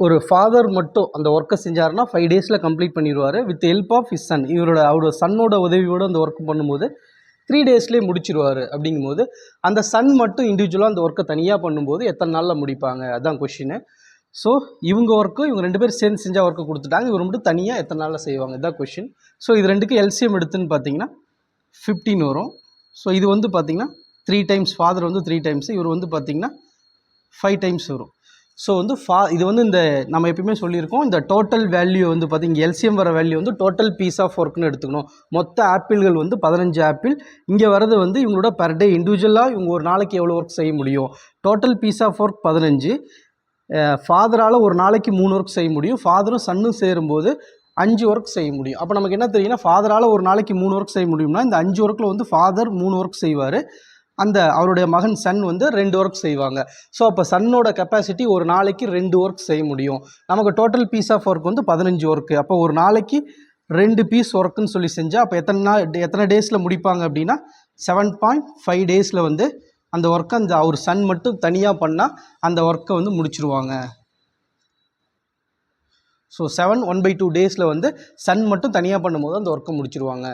ஒரு ஃபாதர் மட்டும் அந்த ஒர்க்கை செஞ்சாருன்னா 5 டேஸில் கம்ப்ளீட் பண்ணிடுவார். With help of his son, அவரோட சன்னோட உதவியோடு அந்த ஒர்க் பண்ணும்போது 3 டேஸ்லேயே முடிச்சிருவார். அப்படிங்கும்போது அந்த சன் மட்டும் இண்டிவிஜுவலாக அந்த ஒர்க்கை தனியாக பண்ணும்போது எத்தனை நாளில் முடிப்பாங்க, அதுதான் கொஷின்னு. ஸோ இவங்க ஒர்க்கும் இவங்க 2 பேரும் சேர்ந்து செஞ்சால் ஒர்க்கு கொடுத்துட்டாங்க, இவர் மட்டும் தனியாக எத்தனை நாளில் செய்வாங்க, இதுதான் கொஷின். ஸோ இது ரெண்டுக்கு எல்சிஎம் எடுத்துன்னு பார்த்தீங்கன்னா 15 வரும். ஸோ இது வந்து பார்த்திங்கன்னா 3 டைம்ஸ், ஃபாதர் வந்து 3 டைம்ஸ், இவர் வந்து பார்த்திங்கன்னா 5 டைம்ஸ் வரும். ஸோ வந்து இது வந்து இந்த நம்ம எப்பயுமே சொல்லியிருக்கோம், இந்த டோட்டல் வேல்யூ வந்து பார்த்திங்க எல்சிஎம் வர வேல்யூ வந்து டோட்டல் பீஸ் ஆஃப் ஒர்க்னு எடுத்துக்கணும். மொத்த ஆப்பிள்கள் வந்து 15 ஆப்பிள், இங்கே வரது வந்து இவங்களோட பர் டே இண்டிவிஜுவலாக இவங்க ஒரு நாளைக்கு எவ்வளோ ஒர்க் செய்ய முடியும். Total piece of work 15. ஃபாதரால் ஒரு நாளைக்கு 3 ஒர்க் செய்ய முடியும். ஃபாதரும் சன்னும் சேரும்போது 5 ஒர்க் செய்ய முடியும். அப்போ நமக்கு என்ன தெரியும்னா, ஃபாதரால் ஒரு நாளைக்கு 3 ஒர்க் செய்ய முடியும்னா இந்த 5 ஒர்க்கில் வந்து ஃபாதர் 3 ஒர்க் செய்வார், அந்த அவருடைய மகன் சன் வந்து 2 ஒர்க் செய்வாங்க. ஸோ அப்போ சன்னோட கெப்பாசிட்டி ஒரு நாளைக்கு 2 ஒர்க் செய்ய முடியும். நமக்கு டோட்டல் பீஸ் ஆஃப் ஒர்க் வந்து 15 ஒர்க்கு. அப்போ ஒரு நாளைக்கு 2 பீஸ் ஒர்க்குன்னு சொல்லி செஞ்சால் அப்போ எத்தனை டேஸில் முடிப்பாங்க அப்படின்னா 7.5 டேஸில் வந்து அந்த ஒர்க்கை அவர் சன் மட்டும் தனியாக பண்ணால் அந்த ஒர்க்கை வந்து முடிச்சிருவாங்க. ஸோ 1/2 டேஸில் வந்து சன் மட்டும் தனியாக பண்ணும்போது அந்த ஒர்க்கை முடிச்சிருவாங்க.